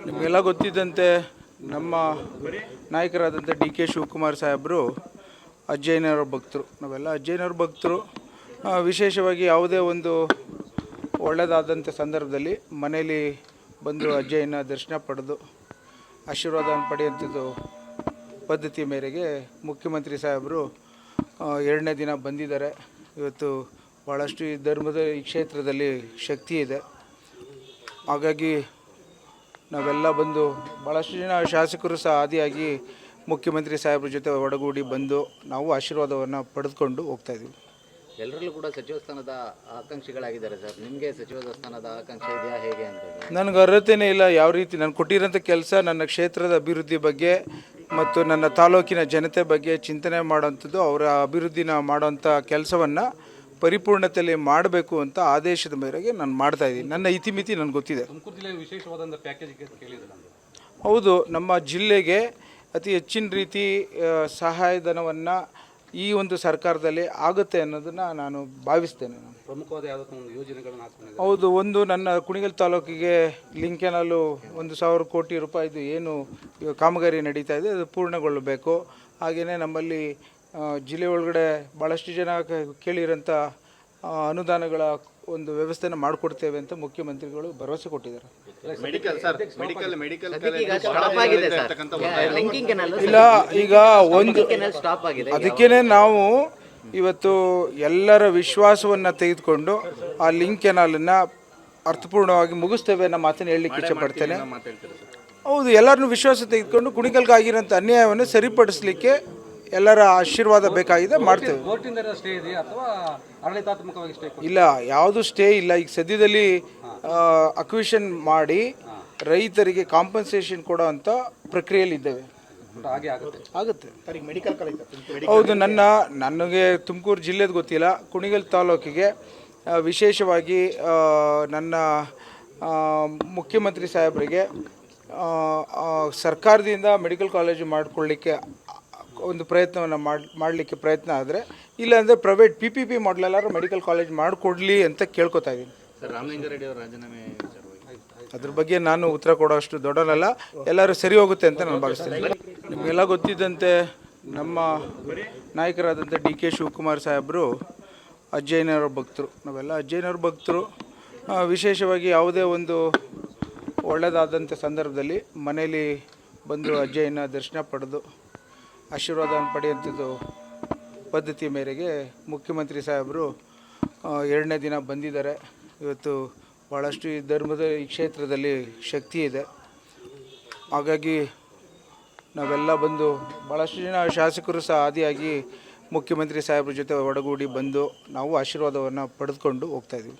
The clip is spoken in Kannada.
ನಿಮಗೆಲ್ಲ ಗೊತ್ತಿದ್ದಂತೆ ನಮ್ಮ ನಾಯಕರಾದಂಥ ಡಿ ಕೆ ಶಿವಕುಮಾರ್ ಸಾಹೇಬರು ಅಜ್ಜಯ್ಯನವರ ಭಕ್ತರು. ನಾವೆಲ್ಲ ಅಜ್ಜಯ್ಯನವ್ರ ಭಕ್ತರು. ವಿಶೇಷವಾಗಿ ಯಾವುದೇ ಒಂದು ಒಳ್ಳೆಯದಾದಂಥ ಸಂದರ್ಭದಲ್ಲಿ ಮನೆಯಲ್ಲಿ ಬಂದು ಅಜ್ಜಯ್ಯನ ದರ್ಶನ ಪಡೆದು ಆಶೀರ್ವಾದ ಪಡೆಯುವಂಥದ್ದು ಪದ್ಧತಿ ಮೇರೆಗೆ ಮುಖ್ಯಮಂತ್ರಿ ಸಾಹೇಬರು 2ನೇ ದಿನ ಬಂದಿದ್ದಾರೆ. ಇವತ್ತು ಭಾಳಷ್ಟು ಈ ಧರ್ಮದ ಈ ಕ್ಷೇತ್ರದಲ್ಲಿ ಶಕ್ತಿ ಇದೆ. ಹಾಗಾಗಿ ನಾವೆಲ್ಲ ಬಂದು ಭಾಳಷ್ಟು ಜನ ಶಾಸಕರು ಸಹ ಆದಿಯಾಗಿ ಮುಖ್ಯಮಂತ್ರಿ ಸಾಹೇಬ್ರ ಜೊತೆ ಒಡಗೂಡಿ ಬಂದು ನಾವು ಆಶೀರ್ವಾದವನ್ನು ಪಡೆದುಕೊಂಡು ಹೋಗ್ತಾಯಿದ್ದೀವಿ. ಎಲ್ಲರಲ್ಲೂ ಕೂಡ ಸಚಿವ ಸ್ಥಾನದ ಆಕಾಂಕ್ಷಿಗಳಾಗಿದ್ದಾರೆ ಸರ್. ನಿಮಗೆ ಸಚಿವ ಸ್ಥಾನದ ಆಕಾಂಕ್ಷೆ ಇದೆಯಾ ಹೇಗೆ ಅಂತ? ನನಗೆ ಅರ್ಹತೆಯೇ ಇಲ್ಲ. ಯಾವ ರೀತಿ ನಾನು ಕೊಟ್ಟಿರೋಂಥ ಕೆಲಸ ನನ್ನ ಕ್ಷೇತ್ರದ ಅಭಿವೃದ್ಧಿ ಬಗ್ಗೆ ಮತ್ತು ನನ್ನ ತಾಲೂಕಿನ ಜನತೆ ಬಗ್ಗೆ ಚಿಂತನೆ ಮಾಡೋವಂಥದ್ದು, ಅವರ ಅಭಿವೃದ್ಧಿನ ಮಾಡೋವಂಥ ಕೆಲಸವನ್ನು ಪರಿಪೂರ್ಣತೆಯಲ್ಲಿ ಮಾಡಬೇಕು ಅಂತ ಆದೇಶದ ಮೇರೆಗೆ ನಾನು ಮಾಡ್ತಾಯಿದ್ದೀನಿ. ನನ್ನ ಇತಿಮಿತಿ ನನಗೆ ಗೊತ್ತಿದೆ. ತುಮಕೂರು ಜಿಲ್ಲೆಗೆ ವಿಶೇಷವಾದಂಥ ಪ್ಯಾಕೇಜ್ ಕೇಳಿದ್ರೆ ಹೌದು, ನಮ್ಮ ಜಿಲ್ಲೆಗೆ ಅತಿ ಹೆಚ್ಚಿನ ರೀತಿ ಸಹಾಯಧನವನ್ನು ಈ ಒಂದು ಸರ್ಕಾರದಲ್ಲಿ ಆಗುತ್ತೆ ಅನ್ನೋದನ್ನು ನಾನು ಭಾವಿಸ್ತೇನೆ. ಪ್ರಮುಖವಾದ ಯಾವುದೋ ಒಂದು ಯೋಜನೆಗಳನ್ನು ಹಾಕ್ಕೊಂಡಿದ್ದಾರೆ. ಹೌದು, ಒಂದು ನನ್ನ ಕುಣಿಗಲ್ ತಾಲೂಕಿಗೆ ಲಿಂಕ್ ಕೆನಾಲು 1,000 ಕೋಟಿ ರೂಪಾಯಿದು ಏನು ಕಾಮಗಾರಿ ನಡೀತಾ ಇದೆ ಅದು ಪೂರ್ಣಗೊಳ್ಳಬೇಕು. ಹಾಗೆಯೇ ನಮ್ಮಲ್ಲಿ ಜಿಲ್ಲೆ ಒಳಗಡೆ ಭಾಳಷ್ಟು ಜನ ಕೇಳಿರೋಂಥ ಅನುದಾನಗಳ ಒಂದು ವ್ಯವಸ್ಥೆನ ಮಾಡಿಕೊಡ್ತೇವೆ ಅಂತ ಮುಖ್ಯಮಂತ್ರಿಗಳು ಭರವಸೆ ಕೊಟ್ಟಿದ್ದಾರೆ. ಇಲ್ಲ, ಈಗ ಒಂದು ಅದಕ್ಕೇನೆ ನಾವು ಇವತ್ತು ಎಲ್ಲರ ವಿಶ್ವಾಸವನ್ನು ತೆಗೆದುಕೊಂಡು ಆ ಲಿಂಕ್ ಕೆನಾಲನ್ನು ಅರ್ಥಪೂರ್ಣವಾಗಿ ಮುಗಿಸ್ತೇವೆ ಅನ್ನೋ ಮಾತನ್ನು ಹೇಳಲಿಕ್ಕೆ ಇಷ್ಟಪಡ್ತೇನೆ. ಹೌದು, ಎಲ್ಲರನ್ನೂ ವಿಶ್ವಾಸ ತೆಗೆದುಕೊಂಡು ಕುಣಿಗಲ್ಗೆ ಆಗಿರೋಂಥ ಅನ್ಯಾಯವನ್ನು ಸರಿಪಡಿಸಲಿಕ್ಕೆ ಎಲ್ಲರ ಆಶೀರ್ವಾದ ಬೇಕಾಗಿದೆ, ಮಾಡ್ತೇವೆ. ಇಲ್ಲ, ಯಾವುದು ಸ್ಟೇ ಇಲ್ಲ. ಈಗ ಸದ್ಯದಲ್ಲಿ ಅಕ್ವಿಷನ್ ಮಾಡಿ ರೈತರಿಗೆ ಕಾಂಪನ್ಸೇಷನ್ ಕೊಡೋ ಅಂಥ ಪ್ರಕ್ರಿಯೆಯಲ್ಲಿದ್ದೇವೆ. ಆಗುತ್ತೆ. ಹೌದು, ನನಗೆ ತುಮಕೂರು ಜಿಲ್ಲೆದು ಗೊತ್ತಿಲ್ಲ. ಕುಣಿಗಲ್ ತಾಲೂಕಿಗೆ ವಿಶೇಷವಾಗಿ ನನ್ನ ಮುಖ್ಯಮಂತ್ರಿ ಸಾಹೇಬರಿಗೆ ಸರ್ಕಾರದಿಂದ ಮೆಡಿಕಲ್ ಕಾಲೇಜು ಮಾಡಿಕೊಳ್ಳಿಕ್ಕೆ ಒಂದು ಪ್ರಯತ್ನವನ್ನು ಮಾಡಲಿಕ್ಕೆ ಪ್ರಯತ್ನ ಆದರೆ, ಇಲ್ಲಾಂದರೆ ಪ್ರೈವೇಟ್ PPP ಮಾಡಲೆಲ್ಲಾರು ಮೆಡಿಕಲ್ ಕಾಲೇಜ್ ಮಾಡಿಕೊಡ್ಲಿ ಅಂತ ಕೇಳ್ಕೊತಾ ಇದ್ದೀನಿ. ರಾಮಲಿಂಗಾರೆಡ್ಡಿ ಅವರ ರಾಜೀನಾಮೆ ಅದ್ರ ಬಗ್ಗೆ ನಾನು ಉತ್ತರ ಕೊಡೋಷ್ಟು ದೊಡ್ಡನಲ್ಲ. ಎಲ್ಲರೂ ಸರಿ ಹೋಗುತ್ತೆ ಅಂತ ನಾನು ಭಾವಿಸ್ತೇನೆ. ನಿಮಗೆಲ್ಲ ಗೊತ್ತಿದ್ದಂತೆ ನಮ್ಮ ನಾಯಕರಾದಂಥ ಡಿ ಕೆ ಶಿವಕುಮಾರ್ ಸಾಹೇಬರು ಅಜ್ಜಯ್ಯನವರ ಭಕ್ತರು. ನಾವೆಲ್ಲ ಅಜ್ಜಯ್ಯನವ್ರ ಭಕ್ತರು. ವಿಶೇಷವಾಗಿ ಯಾವುದೇ ಒಂದು ಒಳ್ಳೆಯದಾದಂಥ ಸಂದರ್ಭದಲ್ಲಿ ಮನೆಯಲ್ಲಿ ಬಂದು ಅಜ್ಜಯ್ಯನ ದರ್ಶನ ಪಡೆದು ಆಶೀರ್ವಾದ ಪಡೆಯುವಂಥದ್ದು ಪದ್ಧತಿ ಮೇರೆಗೆ ಮುಖ್ಯಮಂತ್ರಿ ಸಾಹೇಬರು 2ನೇ ದಿನ ಬಂದಿದ್ದಾರೆ. ಇವತ್ತು ಭಾಳಷ್ಟು ಈ ಧರ್ಮದ ಈ ಕ್ಷೇತ್ರದಲ್ಲಿ ಶಕ್ತಿ ಇದೆ. ಹಾಗಾಗಿ ನಾವೆಲ್ಲ ಬಂದು ಭಾಳಷ್ಟು ಜನ ಶಾಸಕರು ಸಹ ಆದಿಯಾಗಿ ಮುಖ್ಯಮಂತ್ರಿ ಸಾಹೇಬ್ರ ಜೊತೆ ಒಡಗೂಡಿ ಬಂದು ನಾವು ಆಶೀರ್ವಾದವನ್ನು ಪಡೆದುಕೊಂಡು ಹೋಗ್ತಾಯಿದ್ದೀವಿ.